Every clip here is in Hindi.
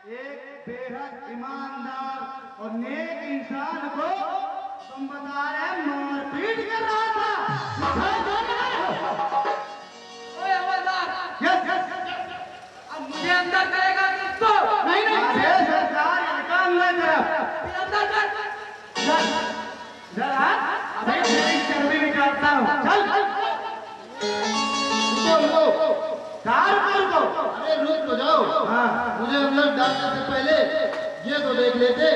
एक बेहद ईमानदार और नेक इंसान को तुम बता रहे मारपीट कर रहा था। ओए हवलदार, यस यस अब मुझे अंदर करेगा किसको? नहीं नहीं सरकार लड़का अंदर कर अंदर कर। जरा अबे तेरी चर्बी निकालता हूँ। चल रुको कार को अरे रुक तो जाओ। हाँ मुझे अंदर डालने से पहले ये तो देख लेते।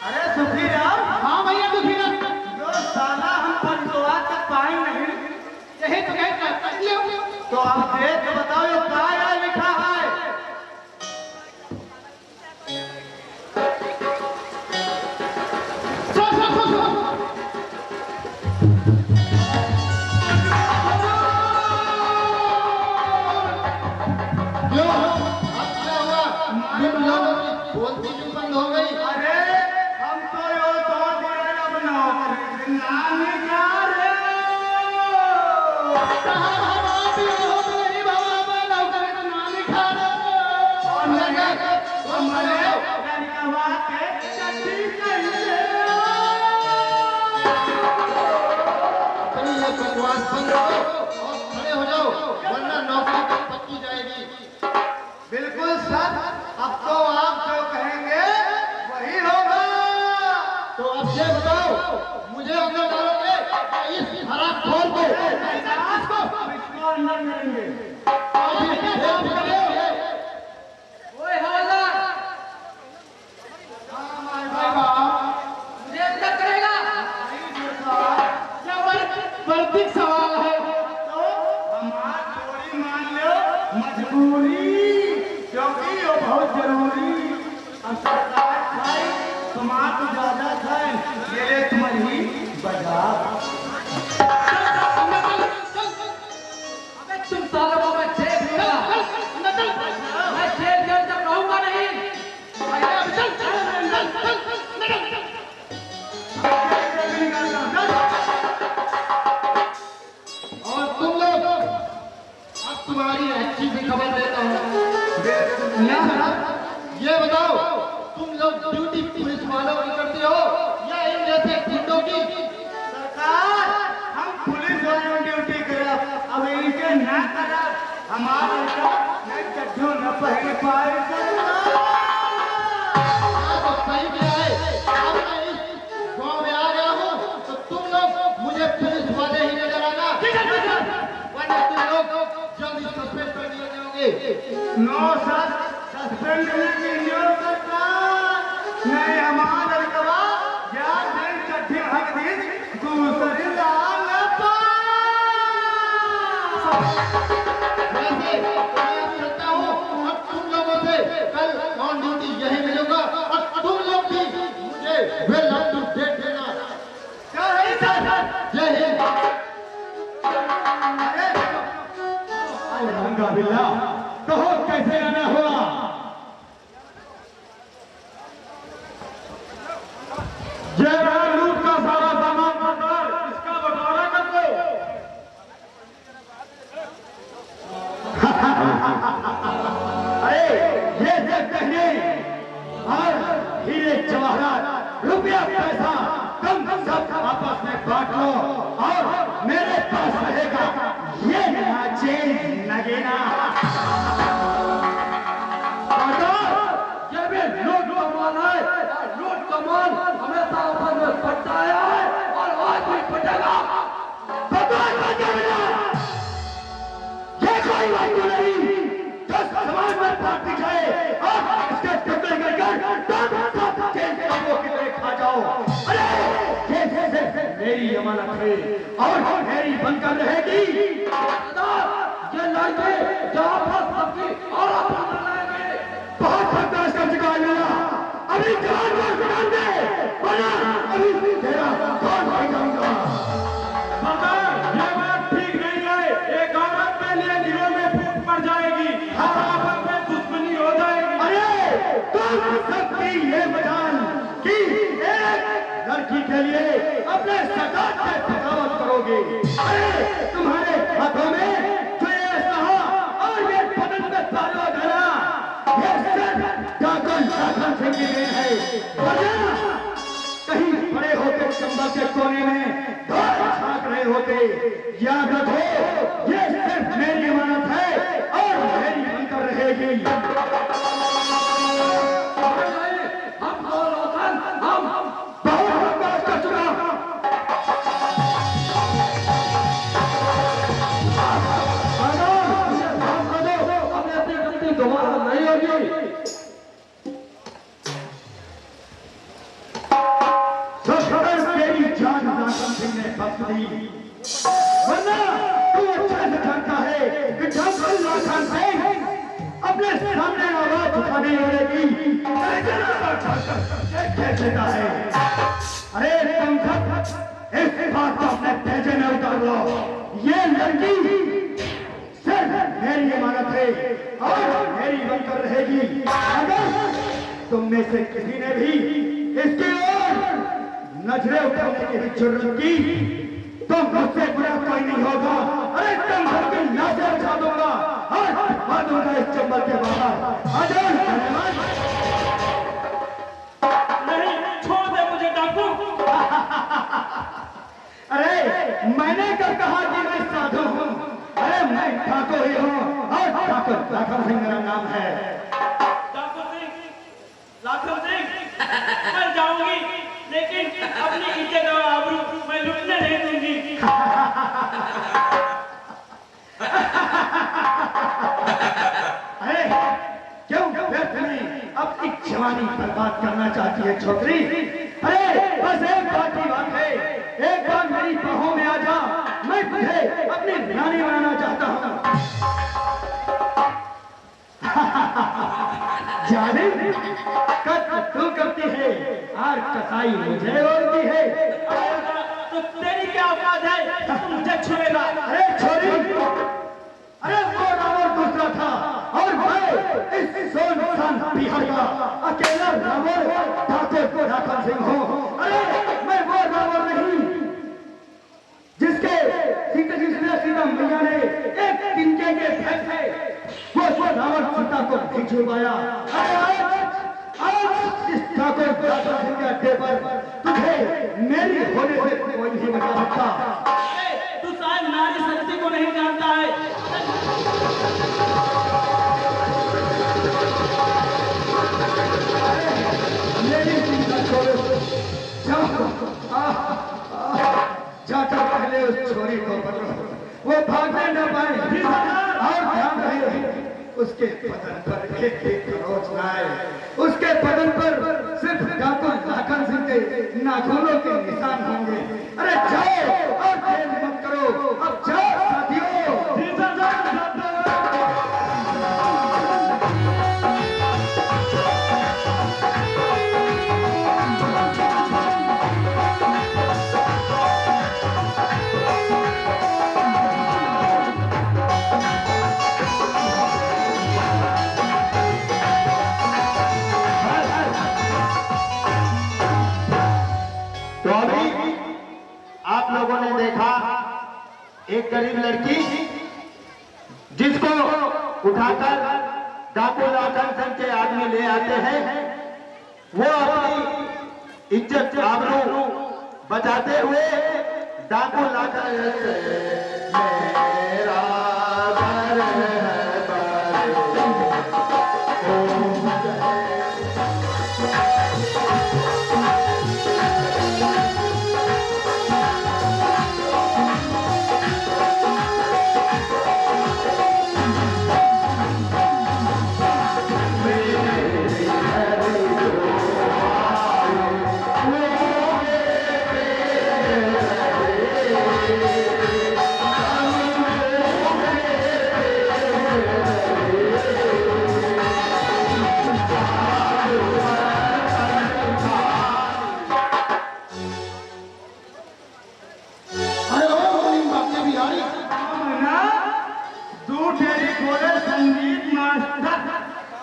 अरे सुखी राम। हाँ भैया सुखी राम। जो साला हम पंचवा तक पाए नहीं यही तो कहते तो अब देख के बताओ ये क्या लिखा है। क्यों अब क्या हुआ? तुम लोगों की बोलती क्यों बंद हो गई? अरे हम तो यो तो दिए अब नौकरी नाम क्या रे। बकवास बंद करो और खड़े हो जाओ, वरना नौकरी तो पक्की जाएगी। बिल्कुल सर, अब तो आप जो कहेंगे वही होगा। तो अब ये बताओ, मुझे अंदर डालोगे या इस हरामखोर को? इसको अंदर करेंगे। ओए हवलदार, मुझे अंदर करेगा? वर्दिक सवाल है। तो हमारी थोड़ी मान लो मजबूरी, क्योंकि ये बहुत जरूरी। अब सरकार खाए तुम्हारा तो ज्यादा खाए, ये ले तुम्हारी बाजार। अबे तुम सालों को मैं देख लूंगा। मैं जेल जेल तक रहूंगा नहीं। और तुम लोग, अब तुम्हारी अच्छी सी खबर देता हूँ। ये बताओ, तुम लोग ड्यूटी पुलिस वालों की करते हो या इन जैसे गुंडों की? सरकार हम पुलिस वालों ड्यूटी करा, अब इनके ना करा हमारा न चड्ढो न पहन पाए। हाँ, तो सही क्या है। अब मैं इस गांव में आ गया हूँ तो तुम लोग मुझे पुलिस वाले ही नजर आना, वरना तुम लोग जल्दी सस्पेंड कर दिए जाओगे। नो सर, सस्पेंड नहीं करता। नहीं हमारा लड़का या दिन चड्ढी हक दिन दूसरी लाल वैसे मैं अब चलता हूँ, अब तुम लोगों से कल ऑन ड्यूटी यही मिलूंगा और तुम लोग भी मुझे वेल अप टू डेट देना। जय हिंद। कहो कैसे आना हुआ। जय लूट का सारा सामान बटोर, इसका बटोरा कर दो। अरे ये सब कहिए और हीरे जवाहरात रुपया पैसा कम सब आपस में बांट लो और मेरे पास रहेगा ये नाचे नगीना। ये भी लूट का माल है और लूट का माल हमेशा अपन में पड़ता आया है और आज भी पड़ेगा। ये कोई बात नहीं, जो समाज में बांट जाए और इसके टुकड़े कर जेल के लोगों की तरह खा जाओ। अरे ये मेरी अमानत है और मेरी बनकर रहेगी। ये लड़के जहाँ पर सबकी और अपन लाएंगे। बहुत बर्दाश्त कर चुका है मेरा, अभी जान मार निकाल दे, वरना अभी तेरा कौन भाई जाऊंगा। ये बात ठीक नहीं है। एक औरत के लिए दिलों में फूट पड़ जाएगी, हर आपस में दुश्मनी हो जाएगी। अरे तुम सबकी ये मजाल कि एक लड़की के लिए अपने सरकार से बगावत करोगे। अरे तुम्हारे हाथों में जो ये असलहा और ये बदन में ताला धरा, ये शासन सिंह की देन है। वरना कहीं पड़े होते चंबल के कोने में छाक रहे होते। याद रखो, ये सिर्फ मेरी अमानत है और मेरी बनकर रहेगी। हम दो लोगन हम बहुत बात कर चुका। अपने अपनी गलती दोबारा नहीं होगी। तेरी जान लाखन सिंह ने बख्श दी, वरना तू अच्छा से जानता है कि जब लाखन सिंह अपने सामने आवाज उठाने वाले की कह देता है, अरे तुम सब इस बात को अपने भेजे में उतार लो। ये लड़की सिर्फ मेरी अमानत है और मेरी बनकर रहेगी। अगर तुम में से किसी ने भी इसकी ओर नजरें उठाने की भी जरूरत की तो मुझसे बुरा कोई नहीं होगा। अरे तुम सबकी लाशें उठा दूंगा और आ दूंगा इस चंबल के बाहर। आ जाओ। नहीं, छोड़ दे मुझे डाकू। अरे मैंने कब कहा कि मैं साधु हूँ? अरे मैं ठाकुर ही हूँ और ठाकुर लाखन सिंह मेरा नाम है। डाकू सिंह, लाखन सिंह, मैं जाऊंगी लेकिन अपनी इज्जत और आबरू मैं लुटने नहीं दूंगी। अरे क्यों व्यर्थ में अपनी जवानी बर्बाद करना चाहती है छोकरी? अरे बस एक बात की बात है, एक बार मेरी बाहों में आ जा, मैं तुझे अपनी रानी बनाना चाहता हूँ। जाने कद तू करती है और कसाई मुझे बोलती है। तो तेरी क्या औकात है तू मुझे छुएगा? अरे छोरी, अरे वो रावण दूसरा था और मैं इस सोनसान बिहार का अकेला रावण ठाकुर लाखन सिंह हूँ। अरे मैं वो रावण नहीं जिसके सीता मैया ने एक तिनके के भेद से वो रावण सीता को नहीं छुपाया। अरे आज इस ठाकुर लाखन सिंह के अड्डे पर तुझे मेरी होने से कोई नहीं बचा सकता। तू शायद नारी शक्ति को नहीं जानता है। मेरी चिंता छोड़ो, जाकर पहले उस छोरी को पकड़ो, वो भागने न पाए और ध्यान रहे उसके बदन पर एक खरोच न आए। उसके बदन पर सिर्फ ठाकुर लाखन सिंह के नाखूनों के निशान होंगे। अरे जाओ और खेल मत करो, अब जाओ साथियों। तो अभी आप लोगों ने देखा एक गरीब लड़की जिसको उठाकर डाकू लाखन सिंह के आदमी ले आते हैं, वो अपनी इज्जत आबरू बचाते हुए डाकू लाखन मेरा घर है बड़े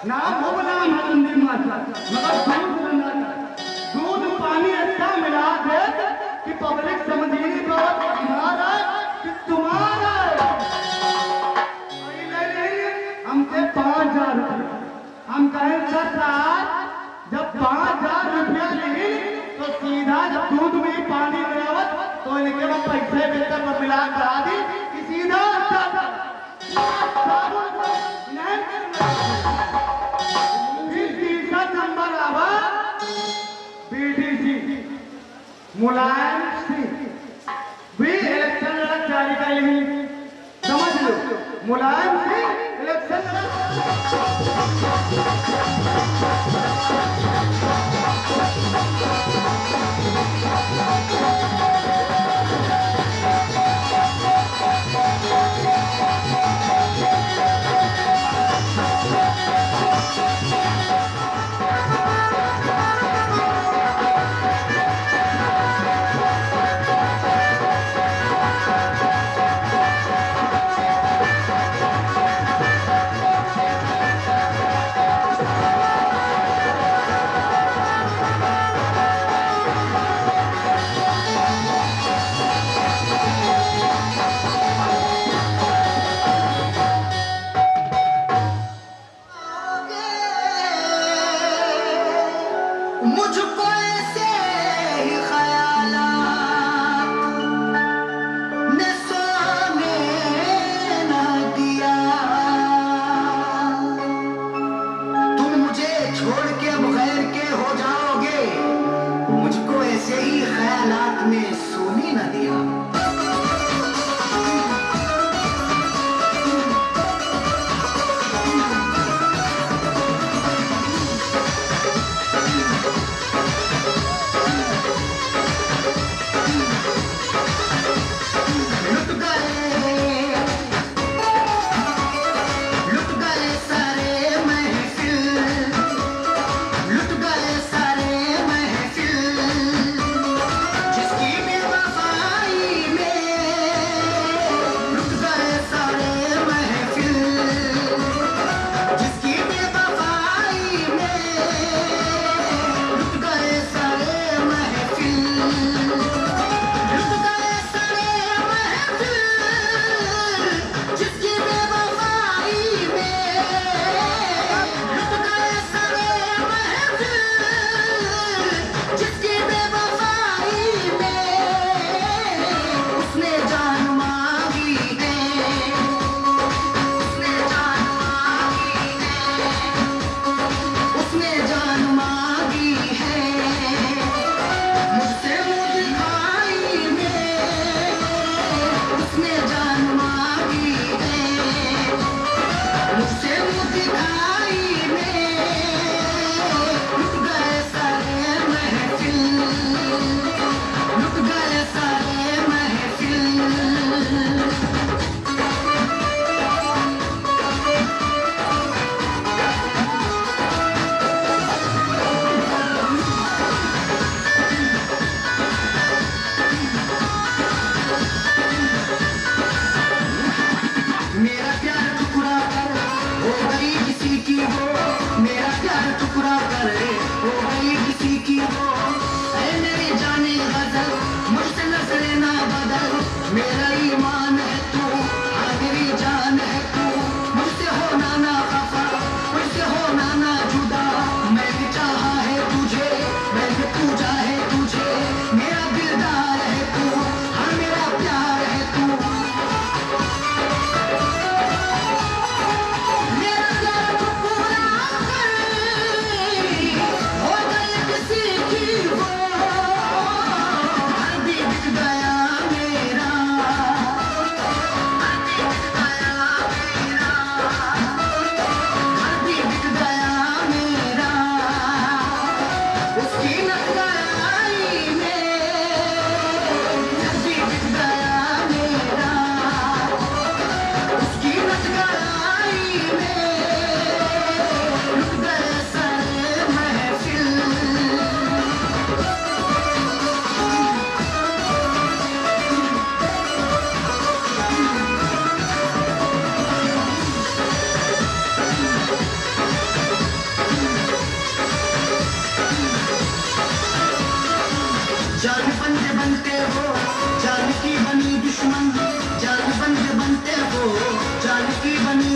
नाम हो नाम है हिंदी मास्टर, मगर दूध बंदा दूध पानी ऐसा मिला दे कि पब्लिक समझ ही नहीं पाओ हमारा कि तुम्हारा। हमसे 5,000 रुपये, हम कहें 7,000 जब 5,000 रुपया ली तो सीधा जब दूध में पानी मिलावत तो इनके में पैसे मिलकर मैं मिला करा दी कि सीधा साबुन नहीं फिर तीसरा नंबर आवा बीडीसी मुलायम सिंह भी इलेक्शन लड़क जारी कर ली समझ लो मुलायम सिंह इलेक्शन मुझको ऐसे ही ख्यालात ने सोने न दिया तुम मुझे छोड़ के अब गैर के हो जाओगे मुझको ऐसे ही ख्यालात ने सोने न दिया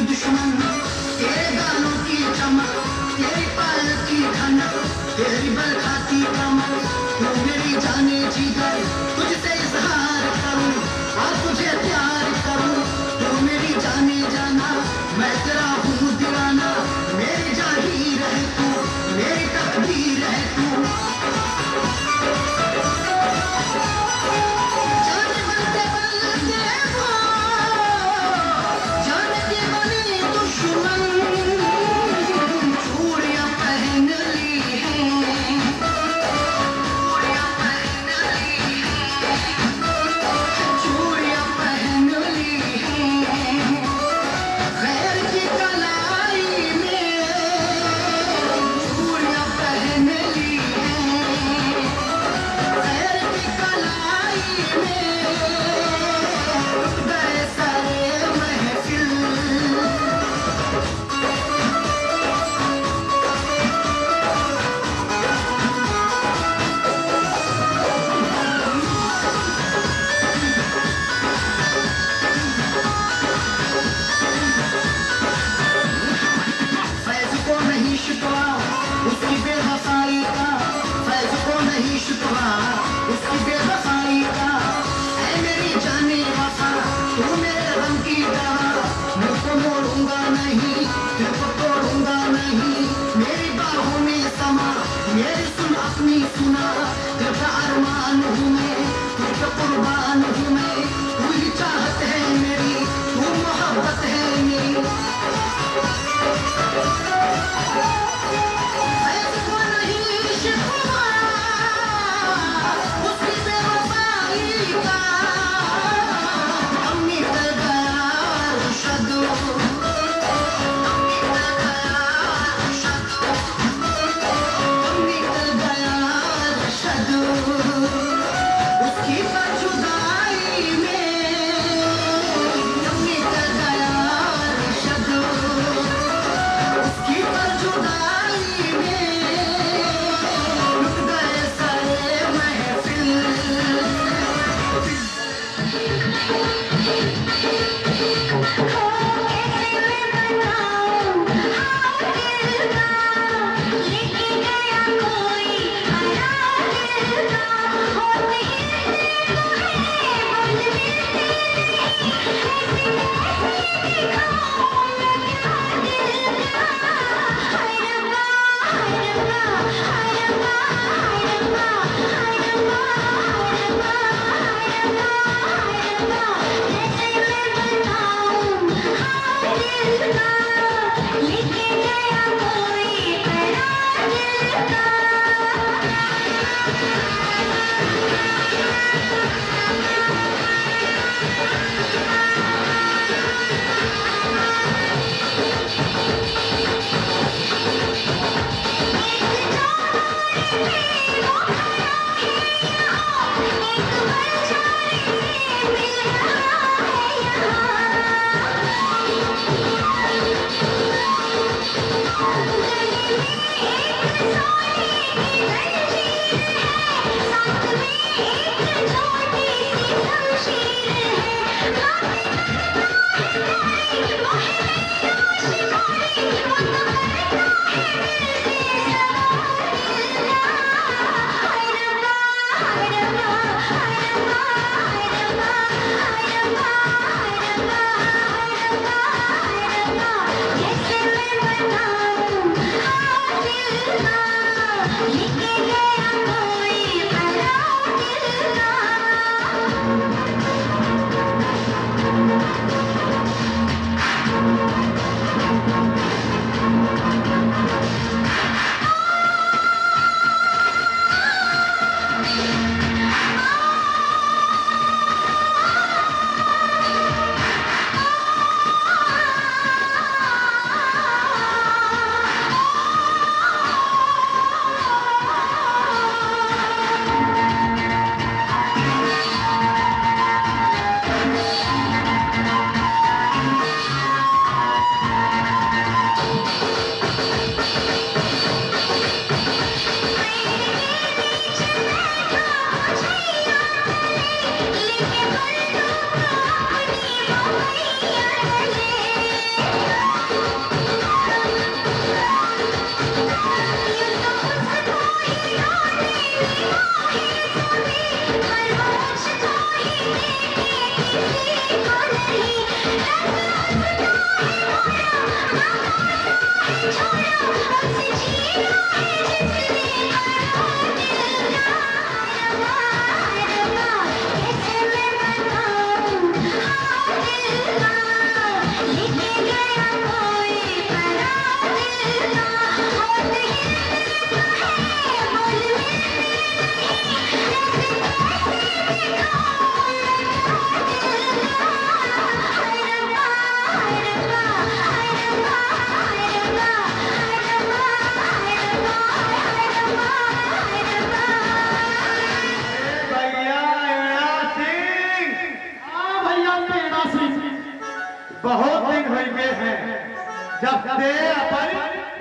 दुश्मन तेरे गालों की चमक तेरी पायल की धनक तू दीवाना, मेरी जागीर है तू, मेरी तकदीर है तू। जाने बनते बनते वो, जाने के बने दुश्मन, चूड़ियां पहन ली हैं, चूड़ियां पहन ली हैं, चूड़ियां पहन ली हैं। गैर की कलाई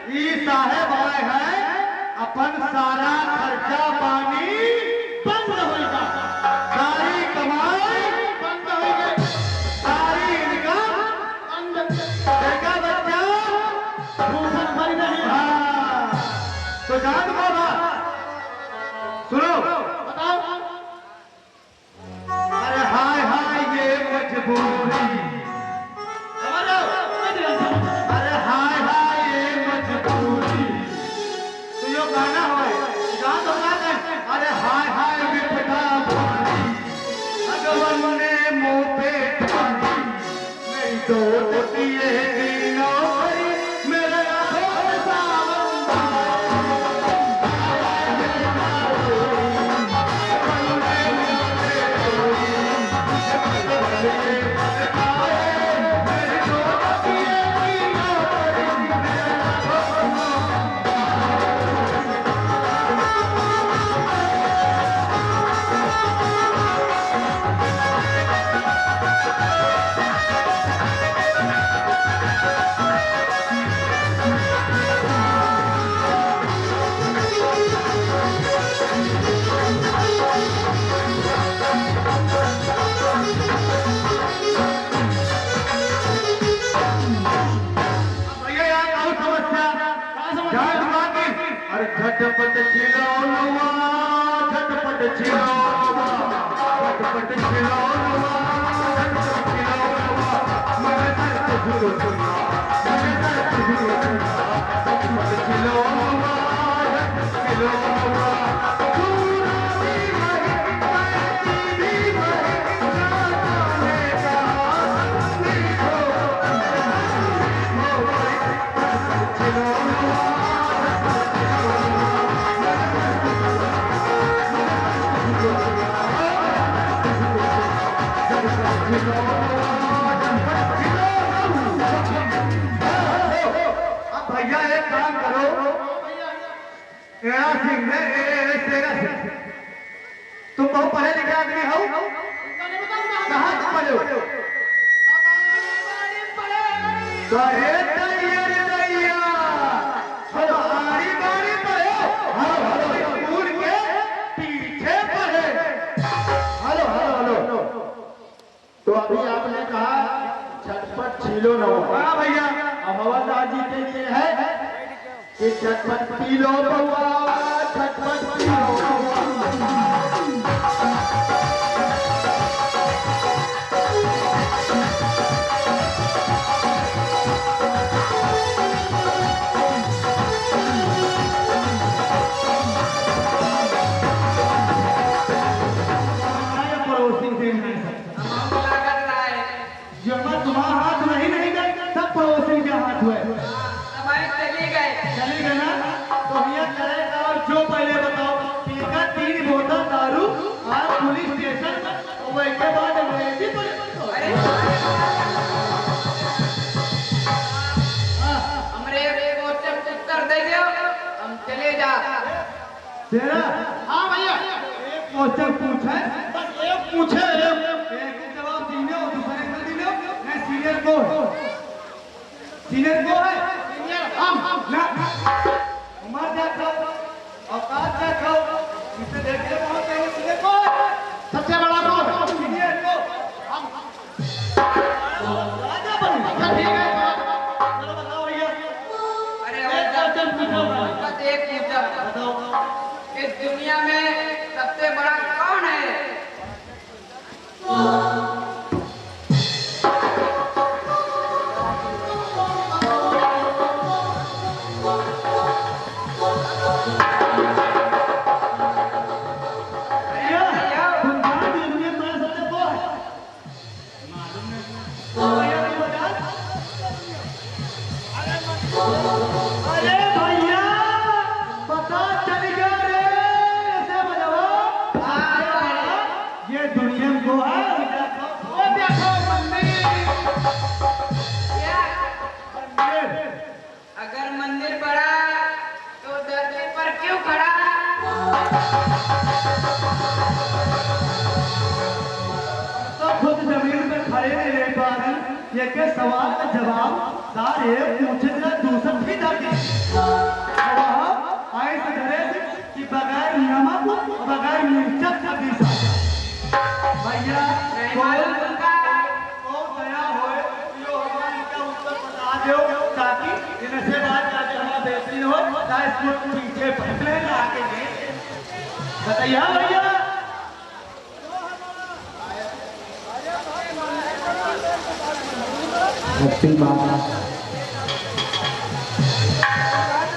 ई साहेब आए हैं अपन सारा खर्चा पानी बंद होगा, सारी कमाई बंद होगी, सारी इनकम बंद। देखा बच्चा भूखन मर नहीं। हाँ तो जान को बात सुनो, बताओ। अरे हाय हाय ये मजबूरी, अरे हाय हाय ये मजबूरी। तो यो गाना है गान तो गाना है। अरे हाय हाय विपदा भारी, भगवान ने मुंह पे डाली, नहीं तो दिए दीनों भरी मेरे आंखों सावन। झटपट खिलौनवा, झटपट खिलौनवा, झटपट खिलौनवा, झटपट खिलौनवा, मन दर्द भूलो सुना, मन दर्द भूलो सुना, झटपट खिलौनवा, झटपट खिलौनवा, दूरा भी वही, पैती भी वही, जाने का नहीं हो, झटपट खिलौनवा। भैया एक काम करो, तेरा सिंह ने तेरा सिंह, तुम बहुत पढ़े लिखे आदमी हो, कहाँ तुम पढ़े हो? अरे तैयार दैया, हमारी बारी पढ़े हो, स्कूल के पीछे पढ़े। हेलो हेलो हेलो, तो अभी आपने कहा झटपट छीलो न। हाँ भैया, अब हवलदार जी के लिए है कि झटपट पी लो बउआ, झटपट पी लो बउआ। पड़ोसी से तुम्हारा हाथ नहीं गए, सब पड़ोसी के हाथ हुए। चले गए ना, तो भैया करेगा। और जो पहले बताओ, पीका 3 बोतल दारू और पुलिस स्टेशन, वही के बाद अंग्रेजी हम चले जा। तेरा हाँ भैया, एक क्वेश्चन पूछे, बस एक पूछे, एक जवाब दीने और दूसरे को दीने। मैं सीनियर को, सीनियर को है, सीनियर हम ना, उम्र देखो, औकात देखो, इसे देखने बहुत है। सीनियर को सबसे बड़ा को, सीनियर को हम राजा बने। अच्छा ठीक है, चलो बताओ भैया। अरे एक क्वेश्चन पूछो, एक पूछा, बताओ इस दुनिया में सबसे बड़ा कौन है? अरे भैया पता चल गया रे, ऐसे बजाओ। ये दुनिया को है, वो देखो मंदिर। अगर मंदिर बड़ा तो धरती पर क्यों खड़ा? तो खुद जमीन पे खड़े नहीं रह पा रहे, ये के सवाल का जवाब सारे पूछे दूसर भी जाके बगैर मिर्चत का दिशा भैया नहीं मालूम तुमका को दया होए यो हमारे का उत्तर बता दो ताकि इनसे बात करके हमारा बेहतरीन हो चाहे इसको पीछे फैसले आके बताइए भैया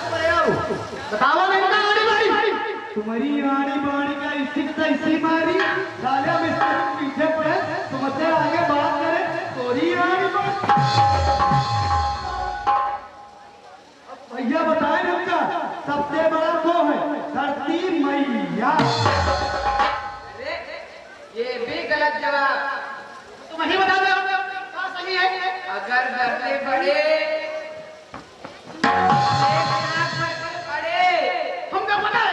बताओ नहीं भाई तुम्हारी रानी बाणी का स्थिति ऐसी मारी साले हम इसके पीछे पड़े तुमसे आगे बात करें तोरी रानी भैया बताए उनका सबसे बड़ा वो है धरती मैया अरे ये भी गलत जवाब तुम ही बता दो क्या सही है। अगर बदले बड़े हमको पता है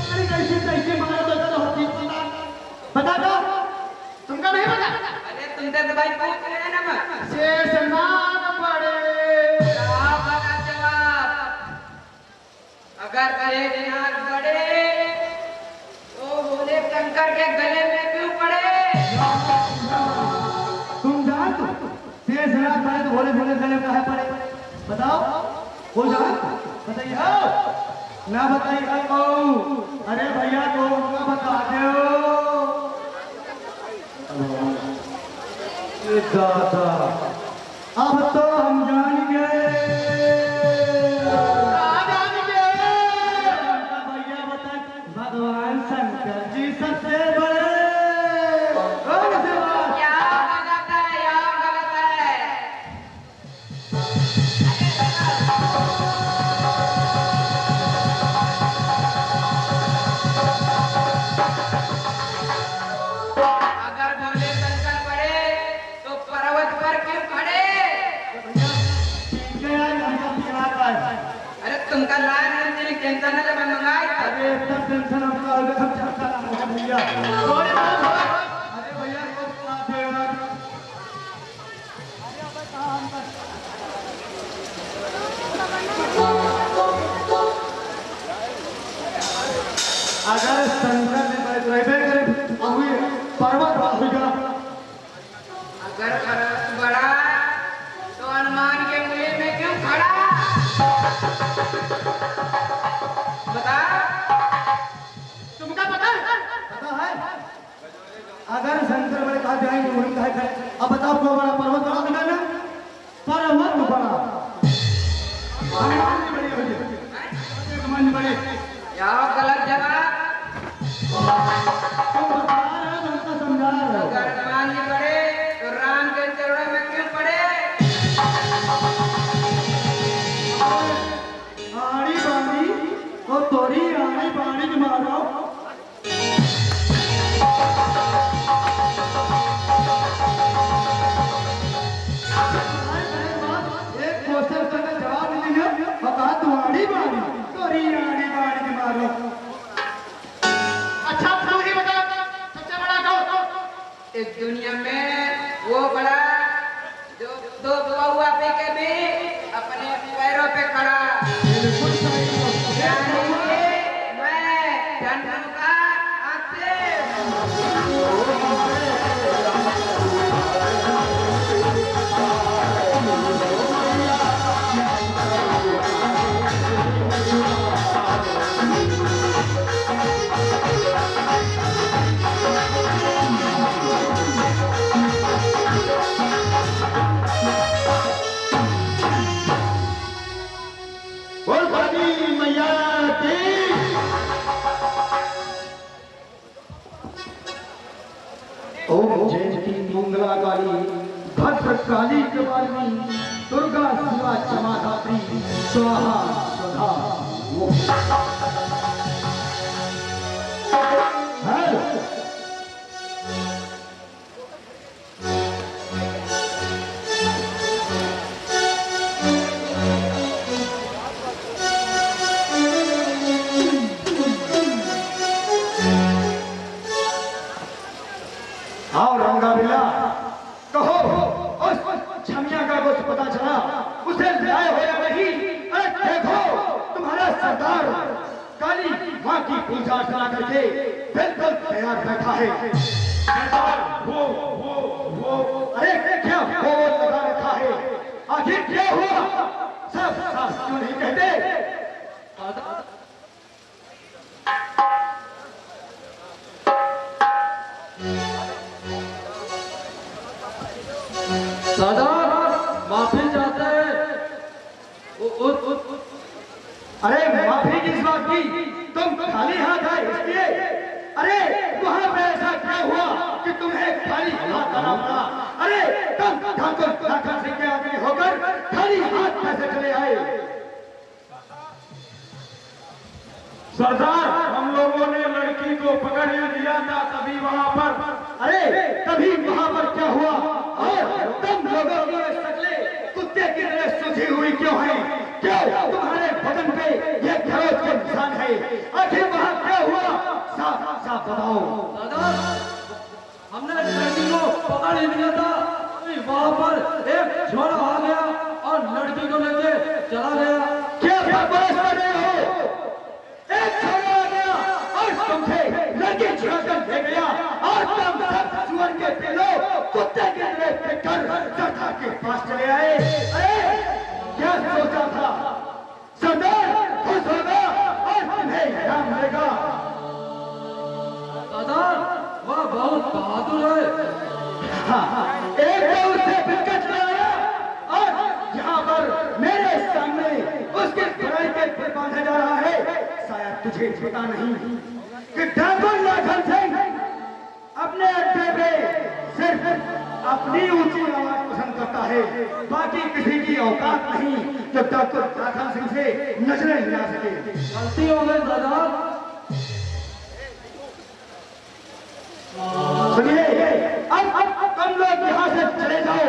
अरे कैसे कैसे मारा तो होती बता दो तुमको नहीं पता। अरे तुमसे तो भाई पूछ रहे हैं ना मैं शेष नाग पड़े क्या बड़ा जवाब अगर शेषनाग पड़े तो बोले कंकर के गले में क्यों पड़े तुम जान शेष रात पड़े तो भोले भोले गले में है पड़े बताओ वो जान बताइए ना बताइए अरे भैया तो उनका बता दो दादा अब तो हम जान गए भैया बता भगवान शंकर जी सबसे बड़े और से बात क्या गलत है या गलत है अगर भोले शंकर पड़े तो पर्वत पर क्यों खड़े ठीक है यार हमका पिघला है अरे तुमका लाइन में टेंशन है जब मैं मंगाई था अरे इतना टेंशन हमका हो गया हम चलता ना भैया अरे भैया को बता दे यार अगर शंकर ने बड़े रहबे करे अब ये पर्वत होगा अगर पर्वत बड़ा तो हनुमान के मूल्य में क्यों खड़ा बता तुमको पता है। पता है अगर शंकर बड़े कहा जाएंगे वही कहा करे अब बताओ कौन बड़ा पर्वत बड़ा बना ना पर्वत बड़ा हनुमान जी बड़ी हो गई हनुमान जी बड़ी या गलत जवाब तुम बता रहे हो हमको समझा रहे हो अगर हनुमान जी पड़े तो राम के चरणों में क्यों पड़े आड़ी बाड़ी और तोरी आड़ी बाड़ी के मारो एक क्वेश्चन का जवाब नहीं है बता तू आड़ी बाड़ी तोरी आड़ी बाड़ी के मारो अच्छा तुम ही बता सबसे बड़ा कौन। इस दुनिया में वो बड़ा जो दो पौआ पे के भी अपने पैरों पे खड़ा बिल्कुल सही यानी कि मैं जन्म का आसिफ बोल भगनी मैया की ओम जयंती मंगला काली भद्र काली कपालिनी दुर्गा शिवा क्षमा धात्री स्वाहा स्वधा हेलो आओ रंगा बिल्ला कहो उस छमिया का कुछ पता चला उसे न्याय होया नहीं अरे देखो माँ की पूजा अर्चना करके बिल्कुल तैयार बैठा है। सरदार वो अरे क्या वो लगा रखा है? आखिर क्या हुआ? सब साफ क्यों नहीं कहते? सरदार माफी चाहते हैं। अरे माफी किस बात की? तुम खाली हाथ आए इसलिए? अरे वहां पे ऐसा क्या हुआ कि तुम्हें खाली हाथ आना पड़ा? अरे तुम ठाकुर लाखन सिंह के आदमी होकर खाली हाथ कैसे चले आए? सरदार हम लोगों ने लड़की को पकड़ लिया था तभी वहां पर। अरे तभी वहां पर क्या हुआ? और तुम लोगों की ये शक्लें कुत्ते की तरह सूझी हुई क्यों हैं? क्यों तुम्हारे बदन पे ये खरोच के निशान है? आखिर वहां क्या हुआ? साफ साफ बताओ। सरदार हमने लड़की को पकड़ ही लिया था, अभी वहां पर एक छोरा आ गया और लड़की को लेके चला गया। क्या बकवास कर रहे हो? एक छोरा आ गया और तुमसे लड़की छुड़ा कर ले गया और तुम सब सुअर के पिल्लो कुत्ते की तरह पिटकर सरदार के पास चले आए। अरे क्या सोचा था? सरदार खुश होगा और तुम्हें इनाम मिलेगा। सरदार वह बहुत बहादुर है। एक तो उससे बिस्किट लाया और यहाँ पर मेरे सामने उसके बुराई के फिर बांधा जा रहा है। शायद तुझे पता नहीं कि ठाकुर लाखन सिंह अपने अड्डे पे सिर्फ अपनी ऊंची आवाज पसंद करता है, बाकी किसी की औकात नहीं जो ठाकुर लाखन सिंह से नजरें मिला सके। गलती हो गई सरदार। सुनिए, अब तुम लोग यहाँ से चले जाओ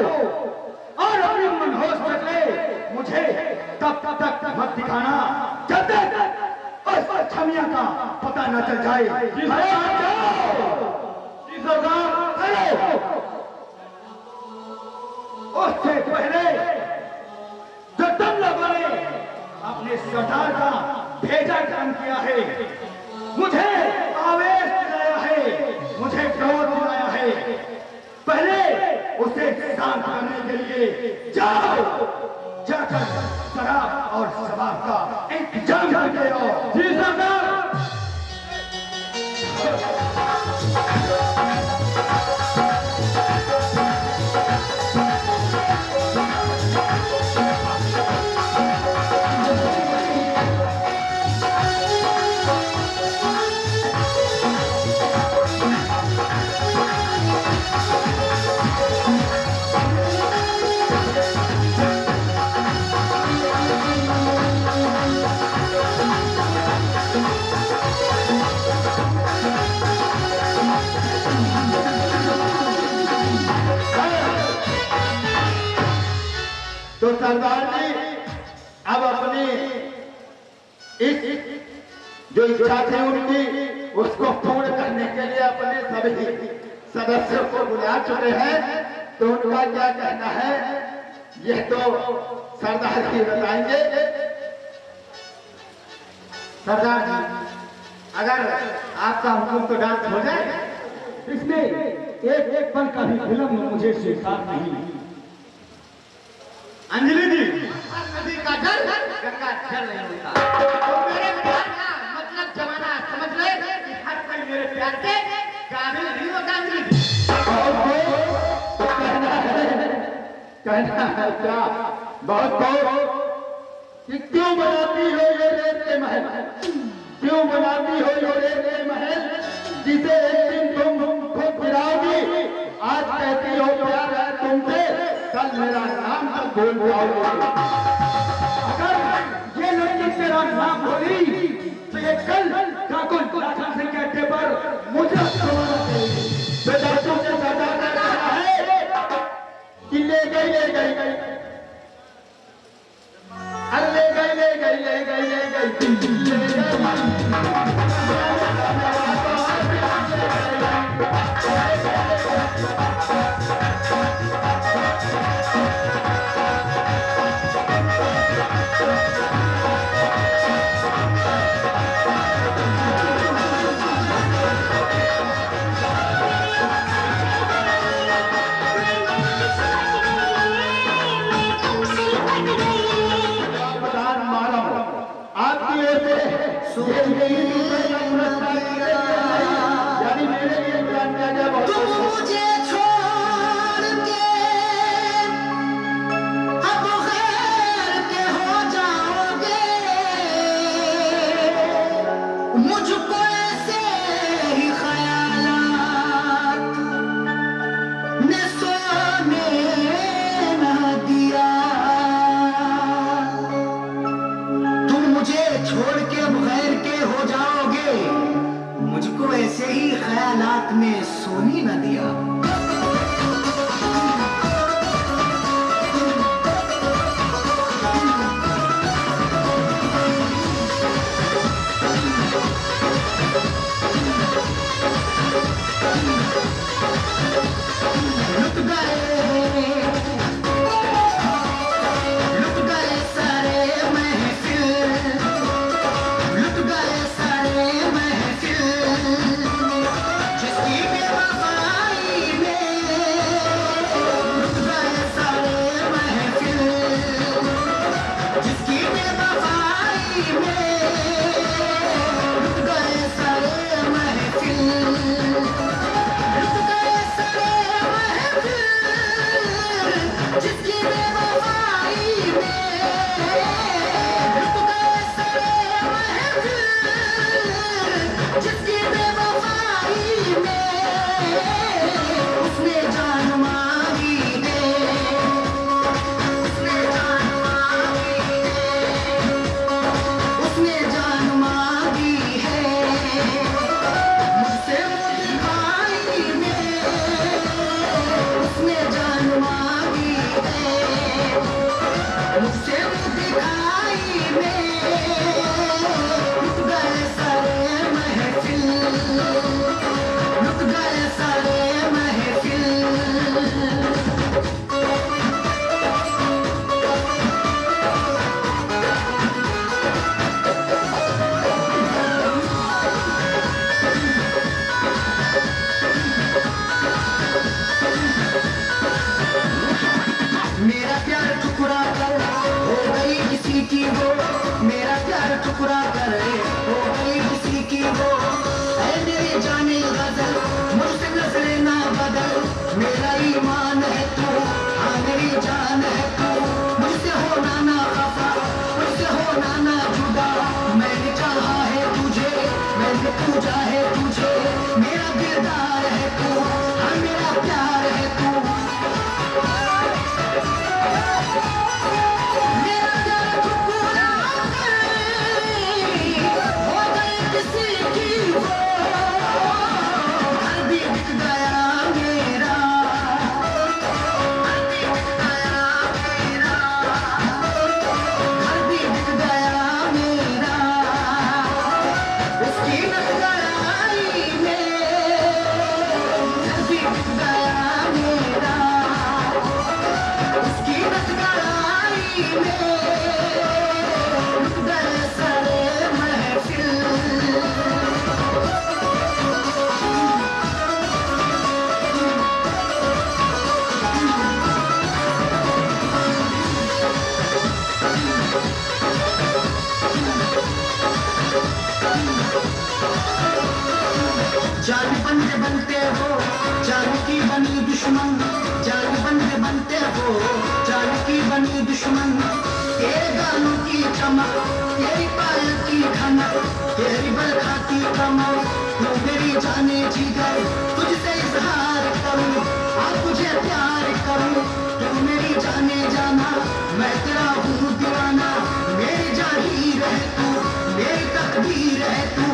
और अपनी मनहोश शक्लें मुझे तब तक मत दिखाना जब तक उस छमिया का पता न चल जाए। अरे आ जाओ। जी सरदार। अरे उससे पहले जो तुम लोगों ने अपने सरदार का भेजा काम किया है, मुझे आवेश दिलाया है, मुझे क्रोध दिलाया है, पहले उसे शांत करने के लिए जाओ, जाकर शराब और शबाब का इंतजाम करके आओ। जी सरदार। तो सरदार जी अब अपनी इस जो इच्छा थी उनकी उसको पूर्ण करने के लिए अपने सभी सदस्यों को बुला चुके हैं। तो उनका क्या कहना है यह तो सरदार जी बताएंगे। सरदार जी अगर आपका हुक्म तो डांस हो जाए। इसमें एक एक पल का भी विलंब मुझे स्वीकार नहीं। अंजलि जी नदी का जल गंगा जल नहीं होता। तो मेरे प्यार का मतलब जमाना समझ ले कि हर कोई मेरे प्यार के काबिल नहीं होता। अंजलि जी कहना है क्या? बहुत कि क्यों बनाती हो ये रेत के महल? क्यों बनाती हो ये रेत के महल जिसे एक दिन तुम खुद गिराओगी? आज कहती हो प्यार है तुमसे, कल मेरा नाम तक बोल जाओगे। अगर ये लड़की तेरा नाम बोली तो ये कल ठाकुर लाखन सिंह के अड्डे पर मुझे बेटा तुमसे सजा करना है कि ले गई अरे ले गई आपकी ओर से ये मेरी टीचर का पुरस्कार यानी मेरे लिए प्रदान किया गया बहुत तुम मुझे छोड़ के अब गैर के हो जाओगे, मुझको ऐसे ही ख्यालात ने सोने न दिया। तुम मुझे छोड़ के अब गैर के हो जाओगे, मुझको ऐसे ही ख्यालात में सोने न दिया। लुट गए सारे महफिल, लुट गए सारे महफिल, जिसकी बेवफाई में लुट गए सारे महफिल, जिसकी बेवफाई में लुट गए सारे महफिल, लुट गए सारे महफिल, जिसकी बेवफाई में लुट गए सारे महफिल, जिसकी बेवफाई में उसने जान मांगी है, उसने जान मांगी है, उसने जान मांगी है, मुझसे मुझे में उसने जान मांगी है, मुझसे दिखाई में लुट गए सारे महफिल, लुट गए सारे महफिल। मेरा प्यार ठुकरा कर हो गई किसी की वो, मेरा प्यार ठुकरा कर हो गई किसी की वो, ऐ मेरी जाने गजल मुझसे नजरे ना बदल, मेरा ईमान है तू, हाँ मेरी जान है तू, मुझसे होना ना खफा, मुझसे होना ना जुदा, मैंने चाहा है तुझे, मैंने पूजा है तुझे, मेरा दिलदार है तू, हाँ मेरा प्यार है तू। मेरा प्यार ठुकरा हो गए किसी की वो, घर भी बिक गया मेरा, घर भी बिक गया मेरा, घर भी बिक गया मेरा, उसकी नजराई में घर भी बिक गया मेरा, उसकी नजराई में लुट गए सारे महफिल। जान बंदे बनते हो जान की बनी दुश्मन, जान बंदे बनते हो जान की बनी दुश्मन, तेरे गानों की चमक, तेरी पायल की खनक, तेरी बरखा की कमर, तू मेरी जाने जिगर, तुझसे इजहार करूं, आज तुझे प्यार करूं, तू मेरी जाने जाना, मैं तेरा हूँ दीवाना, मेरी जागीर है तू, मेरी तकदीर है तू।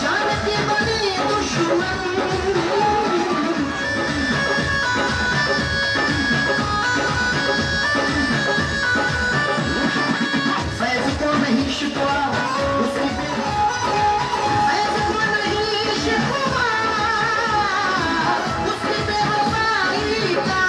जान की बनी दुश्मन, फैज को नहीं शिकवा उसकी फैज को नहीं शिकवा उसकी बेवफाई का,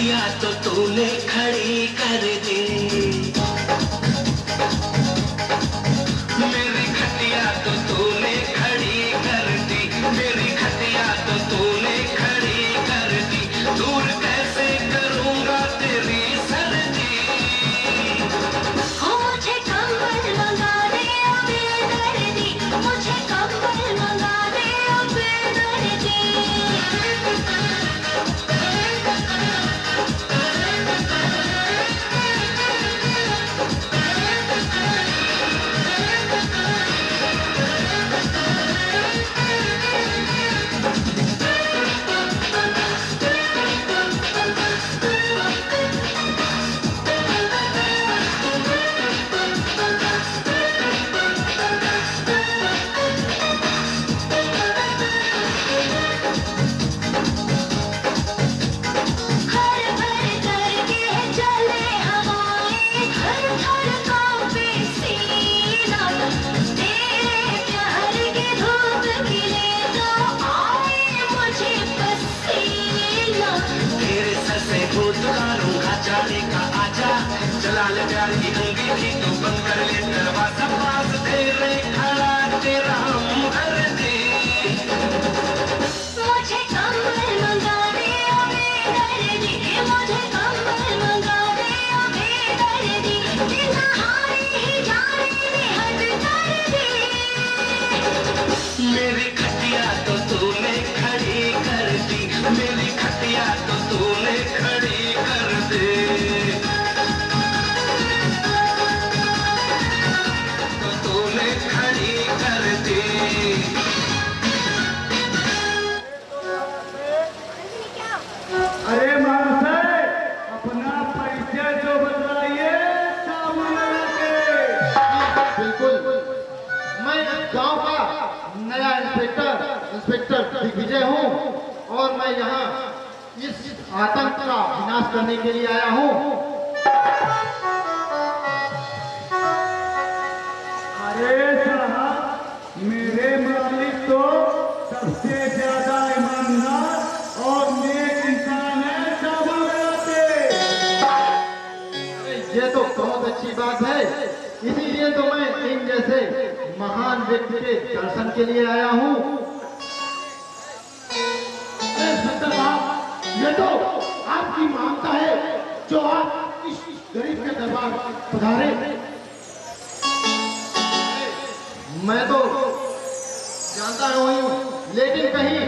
खटिया तो तूने खड़ी कर दी, मेरी खटिया तो तूने खड़ी कर दी, मेरी खटिया तो तूने खड़ी कर दी, दूर कैसे करूंगा तेरी सर्दी। मुझे कंबल मंगा दे बेदर्दी, मुझे कंबल मंगा दे बेदर्दी। हर भर करके चले हवाएं, हर हर कांपे सीना, तेरे प्यार की धूप खिले तो आए मुझे पसीना। तेरे सर से भूत उतारूंगा जाने का आजा, चला ले प्यार की अंगीठी तू बंद कर ले दरवाजा, पास तेरे खड़ा तेरा हमदर्दी। मुझे कंबल मंगा दे बेदर्दी, मुझे कंबल मंगा दे बेदर्दी, बिना हारे ही जाने में हद कर दी। मेरी खटिया तो तूने खड़ी कर दी, मेरी खटिया तो तूने खड़ी कर दी, तो तूने खड़ी कर दी। अरे मानसे अपना परिचय जो बतलाइए सामने के। बिल्कुल, मैं गांव का नया इंस्पेक्टर दिग्विजय हूँ और मैं यहाँ इस आतंक का विनाश करने के लिए आया हूँ। अरे साहब, मेरे मालिक तो सबसे ज्यादा ईमानदार और नेक इंसान है साबुन लगाते। ये तो बहुत अच्छी बात है, इसीलिए तो मैं इन जैसे महान व्यक्ति के दर्शन के लिए आया हूँ। अरे सत्तर साहब, ये तो आपकी मानता है जो आप इस गरीब के दरबार पधारे। मैं तो जानता हूँ, लेकिन कहीं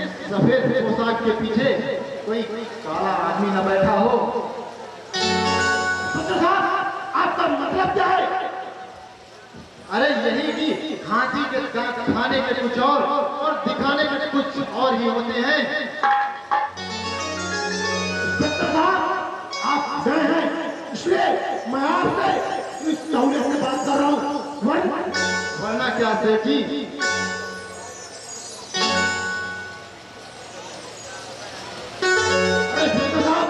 इस सफेद पोशाक के पीछे कोई काला आदमी न बैठा हो। सत्तर साहब, आपका मतलब क्या है? अरे यही कि हाथी के दांत खाने के कुछ और दिखाने के कुछ और ही होते हैं। सत्तर साहब, आप गए हैं, इसलिए मैं आपसे इस सहूलियत से बात कर रहा हूँ। वरना क्या सेठ जी, अरे सत्तर साहब,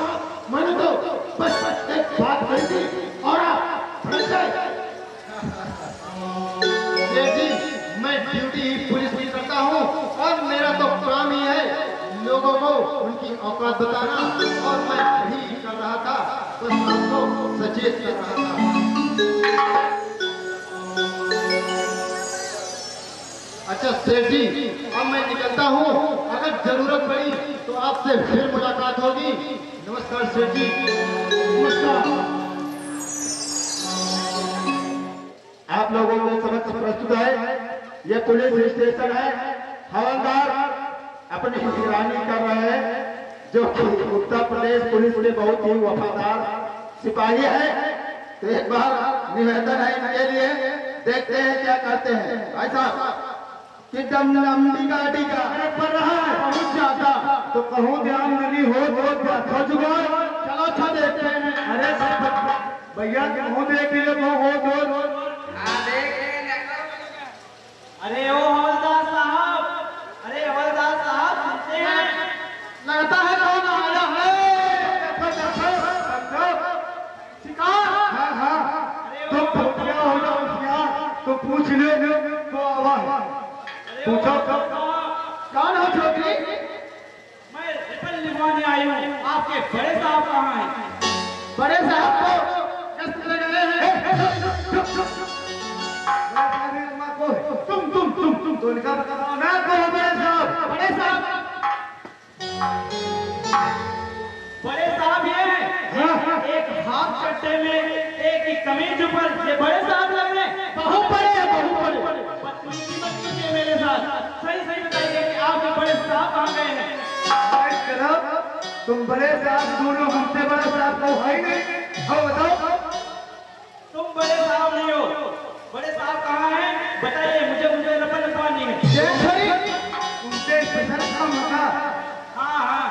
मैंने तो बस एक बात कही थी और आप भड़क गए। सेठ जी, मैं ड्यूटी पुलिस की करता हूँ और मेरा तो काम ही है लोगों को उनकी औकात बताना, और मैं वही कर रहा था, बस आपको सचेत कर रहा था। अच्छा सेठ जी, अब मैं निकलता हूँ, अगर जरूरत पड़ी तो आपसे फिर मुलाकात होगी। नमस्कार सेठ जी। नमस्कार। आप लोगों के समक्ष प्रस्तुत है, ये पुलिस स्टेशन है। हवलदार अपनी निगरानी कर रहे हैं, जो कि उत्तर प्रदेश पुलिस के बहुत ही वफादार सिपाही है। तो एक बार निवेदन है इनके लिए, देखते हैं क्या करते हैं। भाई साहब, कि दम गाड़ी का पर रहा है, पहुंच जाता तो कहूँ ध्यान नहीं हो जुगाड़। चलो अच्छा देखते हैं। अरे भैया कहूँ देख लो तो हो दो। अरे ओ हवलदार साहब, अरे हवलदार साहब सुनते हैं? लगता है कौन आया है। शिकार। हाँ हाँ, तुम क्या हो जाओ शिकार, तो पूछ ले तो आवाज पूछो। कौन हो छोकरी? मैं रिपन लिखवाने आई हूँ। आपके बड़े साहब कहाँ हैं? बड़े साहब को कष्ट लग गए हैं। तुम तो इनका बताओ ना, कहो बड़े साहब। बड़े साहब ये हैं। एक हाफ चट्टे में एक ही कमीज ऊपर, ये बड़े साहब लग रहे हैं। बहुत बड़े हैं, बहुत बड़े। बदतमीजी मत कीजिए मेरे साथ। सही सही बताइए कि आपके बड़े साहब कहाँ गए हैं? तुम बड़े साहब दोनों हमसे बड़े साहब को है ही नहीं। हाँ बताओ। तुम बड़े साहब नहीं हो। बड़े साहब कहाँ हैं? बताइए मुझे रपा नहीं है। उनसे स्पेशल काम होता। हाँ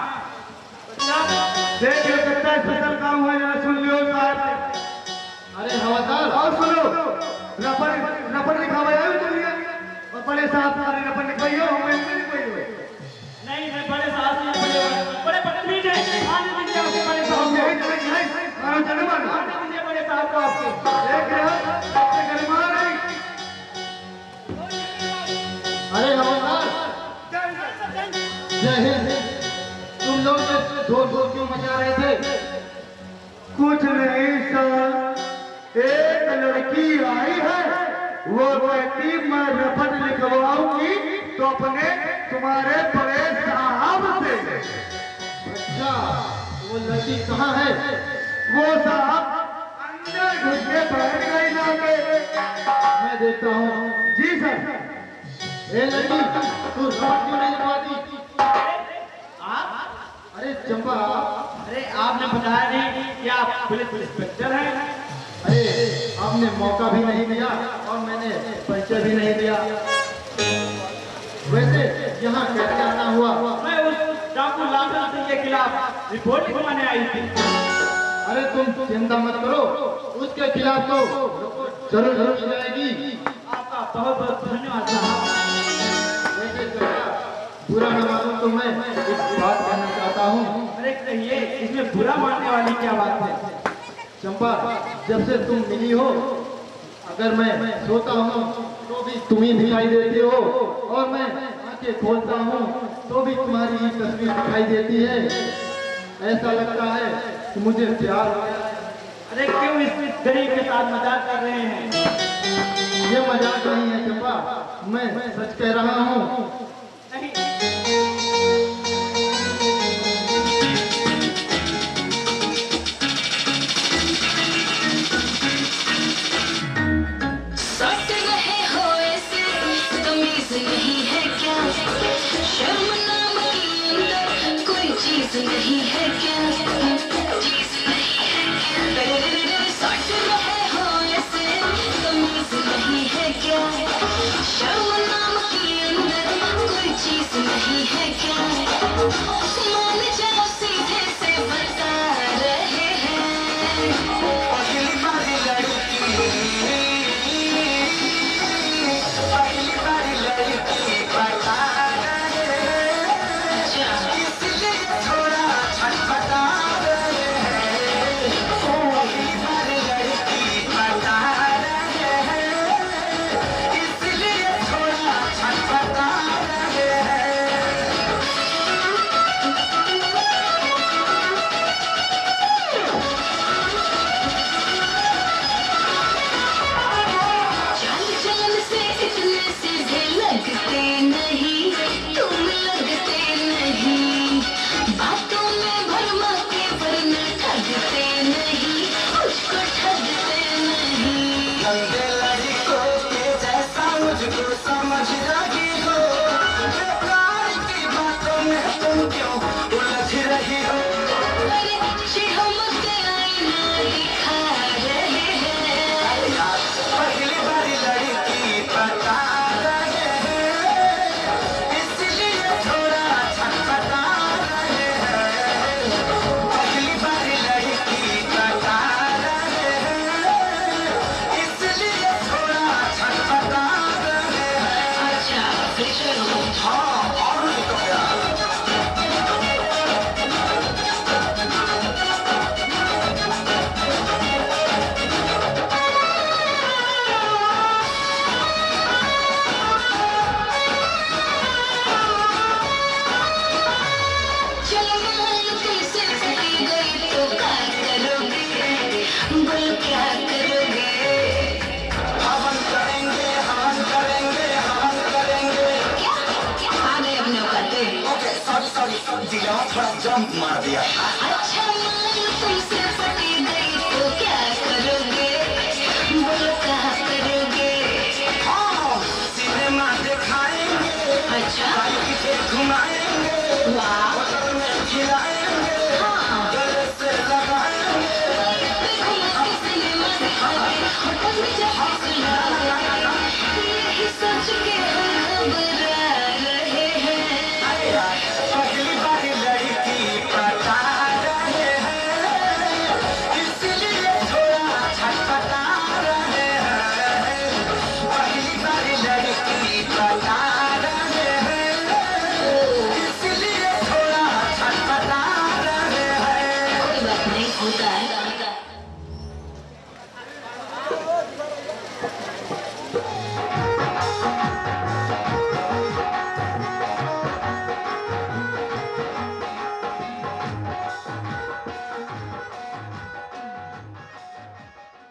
देख लो कितना स्पेशल काम हुआ, जरा सुन लियो साहब। अरे हवलदार और सुनो, रपड़ लिखावा है दुनिया और बड़े साहब सारे रपड़ लिखवाइयो, हमें नहीं लिखवाइयो। नहीं मैं बड़े साहब से बड़े बदतमीज हैं। आने दीजिए आपके बड़े साहब हम को। यही चलेंगे, मानो चले मानो। आने दीजिए बड़े साहब को आपके। देख रहे हो गरिमा नहीं। अरे हवलदार जय हिंद। तुम लोग ढोल क्यों मचा रहे थे? कुछ नहीं सर, एक लड़की आई है, वो कहती मैं रपट लिखवाऊंगी तो अपने तुम्हारे बड़े साहब से। अच्छा, वो लड़की कहाँ है? वो साहब अंदर घुस के बैठ गई जाके। मैं देखता हूँ। जी सर। ए लड़की, तू रपट क्यों नहीं लिखवाती? अरे चंपा, अरे आपने बताया नहीं कि आप पुलिस इंस्पेक्टर हैं। अरे आपने मौका भी नहीं दिया और मैंने परिचय भी नहीं दिया। वैसे यहाँ कैसे आना हुआ? मैं उस डाकू लाखन सिंह के खिलाफ रिपोर्ट लिखवाने आई थी। अरे तुम चिंता मत करो, उसके खिलाफ तो जरूर की जाएगी। आपका बहुत बहुत धन्यवाद साहब। वैसे चंपा, बुरा न मानो तो मैं एक बात कहना चाहता हूँ। अरे कहिए, इसमें बुरा मानने वाली क्या बात है? चंपा, जब से तुम मिली हो, अगर मैं सोता हूँ तो भी तुम ही दिखाई देती हो और मैं आंखें खोलता हूँ तो भी तुम्हारी ही तस्वीर दिखाई देती है। ऐसा लगता है कि मुझे प्यार हो गया। अरे क्यों इस गरीब के साथ मजाक कर रहे हैं? ये मजाक नहीं है चंपा, मैं सच कह रहा हूँ। नहीं सट रहे हो ऐसे, तमीज नहीं है क्या? शर्म नाम की अंदर कोई चीज नहीं है क्या? चीज नहीं है क्या? सट रहे हो ऐसे, तमीज नहीं है क्या? शर्म नाम की अंदर कोई चीज नहीं है क्या? मान जाओ सीधे से बता रहे हैं। पहली बारी लड़की बता रहे हैं, इसलिए थोड़ा छटपटा रहे हैं। पहली बारी लड़की बता रहे हैं, इसलिए थोड़ा छटपटा रहे हैं। चल चल से इतने सीधे लगते नहीं, तुम लगते नहीं। बातों में भरमा के वरना ठगते नहीं, मुझको ठगते नहीं। गंदे लड़कों के जैसा मुझको समझ रही हो, प्यार की बातों में तुम क्यों उलझ रही हो? अरे चिढ़मक आईना दिखा रहे हैं। पहली बारी लड़की बता रहे हैं, इसलिए थोड़ा छटपटा रहे हैं। पहली बारी लड़की बता रहे हैं, इसलिए थोड़ा छटपटा रहे हैं। अच्छा फिर चलो। हाँ, और नहीं तो क्या? बम मार दिया था। अच्छा मान तुमसे